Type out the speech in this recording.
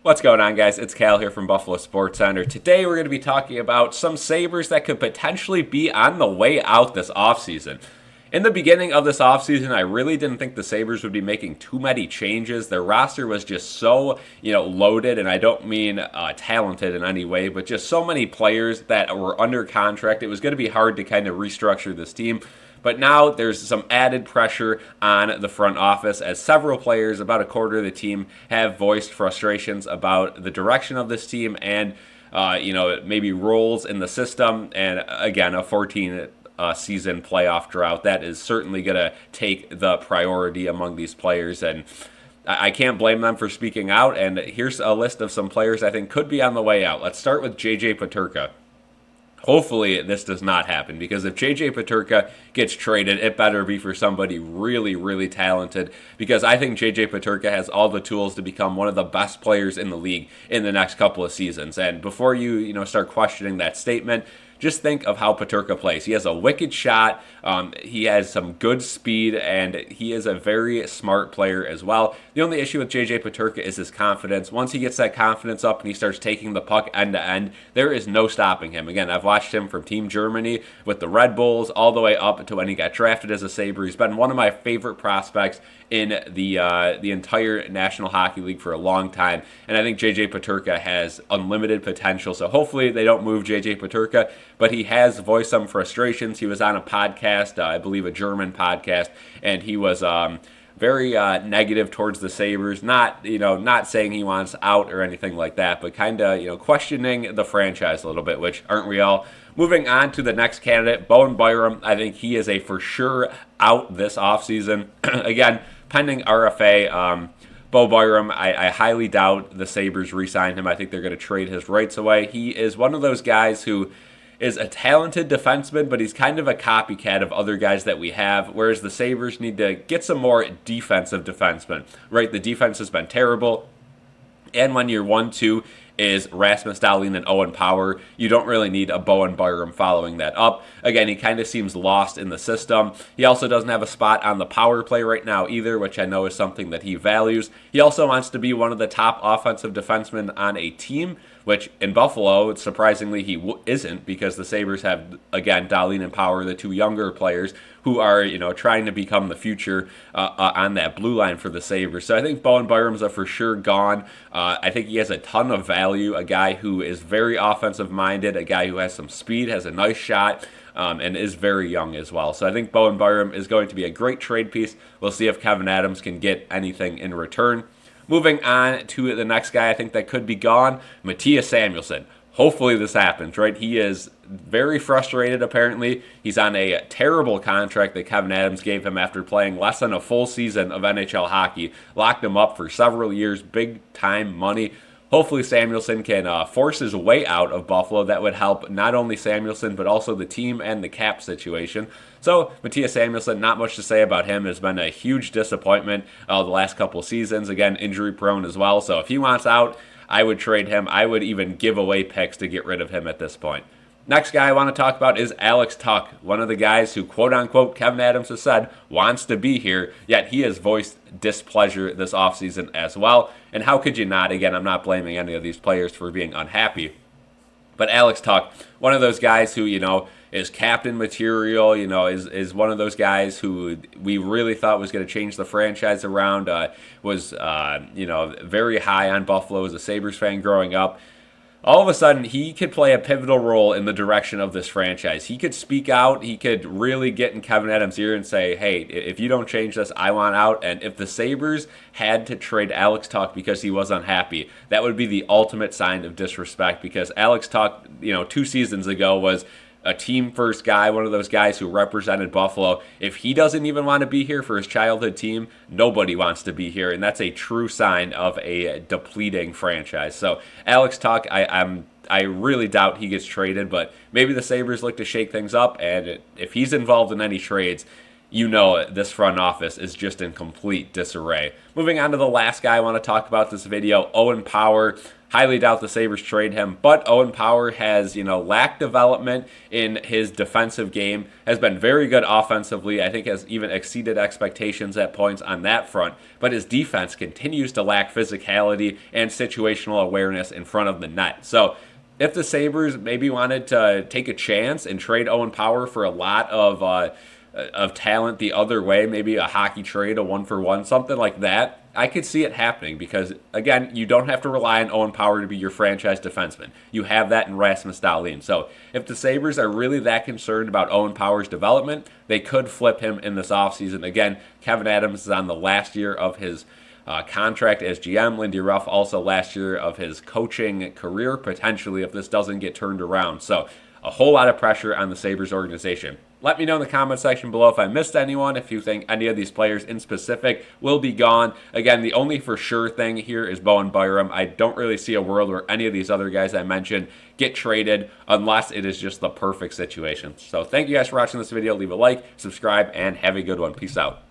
What's going on, guys? It's Cal here from Buffalo Sports Center. Today we're going to be talking about some Sabres that could potentially be on the way out this offseason. In the beginning of this offseason, I really didn't think the Sabres would be making too many changes. Their roster was just so, loaded, and I don't mean talented in any way, but just so many players that were under contract. It was going to be hard to kind of restructure this team. But now there's some added pressure on the front office as several players, about a quarter of the team, have voiced frustrations about the direction of this team and, maybe roles in the system. And again, a 14 season playoff drought, that is certainly going to take the priority among these players. And I can't blame them for speaking out. And here's a list of some players I think could be on the way out. Let's start with J.J. Peterka. Hopefully this does not happen, because if J.J. Peterka gets traded, it better be for somebody really, really talented, because I think J.J. Peterka has all the tools to become one of the best players in the league in the next couple of seasons. And before you start questioning that statement, just think of how Peterka plays. He has a wicked shot, he has some good speed, and he is a very smart player as well. The only issue with J.J. Peterka is his confidence. Once he gets that confidence up and he starts taking the puck end to end, there is no stopping him. Again, I've watched him from Team Germany with the Red Bulls all the way up to when he got drafted as a Sabre. He's been one of my favorite prospects in the entire National Hockey League for a long time, and I think J.J. Peterka has unlimited potential. So hopefully they don't move J.J. Peterka, but he has voiced some frustrations. He was on a podcast, I believe a German podcast, and he was very negative towards the Sabres. Not saying he wants out or anything like that, but kind of questioning the franchise a little bit, which aren't we all? Moving on to the next candidate, Bowen Byram. I think he is a for sure out this offseason. Again, pending RFA. Bo Byram, I highly doubt the Sabres re-sign him. I think they're going to trade his rights away. He is one of those guys who is a talented defenseman, but he's kind of a copycat of other guys that we have, whereas the Sabres need to get some more defensive defensemen, right? The defense has been terrible, and when your 1-2 is Rasmus Dahlin and Owen Power, you don't really need a Bowen Byram following that up. Again, he kind of seems lost in the system. He also doesn't have a spot on the power play right now either, which I know is something that he values. He also wants to be one of the top offensive defensemen on a team, which in Buffalo, surprisingly, he isn't, because the Sabres have, again, Dahlin and Power, the two younger players who are, trying to become the future on that blue line for the Sabres. So I think Bowen Byram's a for sure gone. I think he has a ton of value, a guy who is very offensive-minded, a guy who has some speed, has a nice shot, and is very young as well. So I think Bowen Byram is going to be a great trade piece. We'll see if Kevyn Adams can get anything in return. Moving on to the next guy I think that could be gone, Mattias Samuelsson. Hopefully this happens, right? He is very frustrated, apparently. He's on a terrible contract that Kevyn Adams gave him after playing less than a full season of NHL hockey. Locked him up for several years, big-time money. Hopefully Samuelsson can force his way out of Buffalo. That would help not only Samuelsson, but also the team and the cap situation. So Mattias Samuelsson, not much to say about him. Has been a huge disappointment the last couple seasons. Again, injury-prone as well. So if he wants out, I would trade him. I would even give away picks to get rid of him at this point. Next guy I want to talk about is Alex Tuch, one of the guys who, quote-unquote, Kevyn Adams has said wants to be here, yet he has voiced displeasure this offseason as well. And how could you not? Again, I'm not blaming any of these players for being unhappy. But Alex Tuch, one of those guys who, is captain material, is one of those guys who we really thought was going to change the franchise around, was, very high on Buffalo as a Sabres fan growing up. All of a sudden, he could play a pivotal role in the direction of this franchise. He could speak out. He could really get in Kevyn Adams' ear and say, hey, if you don't change this, I want out. And if the Sabres had to trade Alex Tuch because he was unhappy, that would be the ultimate sign of disrespect, because Alex Tuch, 2 seasons ago was a team-first guy, one of those guys who represented Buffalo. If he doesn't even want to be here for his childhood team, nobody wants to be here, and that's a true sign of a depleting franchise. So Alex Tuch, I really doubt he gets traded, but maybe the Sabres look to shake things up, and if he's involved in any trades, this front office is just in complete disarray. Moving on to the last guy I want to talk about this video, Owen Power. highly doubt the Sabres trade him. But Owen Power has, lacked development in his defensive game, has been very good offensively. I think has even exceeded expectations at points on that front. But his defense continues to lack physicality and situational awareness in front of the net. So if the Sabres maybe wanted to take a chance and trade Owen Power for a lot of talent the other way, maybe a hockey trade, a 1-for-1, something like that, I could see it happening because, again, you don't have to rely on Owen Power to be your franchise defenseman. You have that in Rasmus Dahlin. So if the Sabres are really that concerned about Owen Power's development, they could flip him in this offseason. Again, Kevyn Adams is on the last year of his contract as GM. Lindy Ruff also last year of his coaching career, potentially, if this doesn't get turned around. So a whole lot of pressure on the Sabres organization. Let me know in the comment section below if I missed anyone, if you think any of these players in specific will be gone. Again, the only for sure thing here is Bowen Byram. I don't really see a world where any of these other guys I mentioned get traded unless it is just the perfect situation. So thank you guys for watching this video. Leave a like, subscribe, and have a good one. Peace out.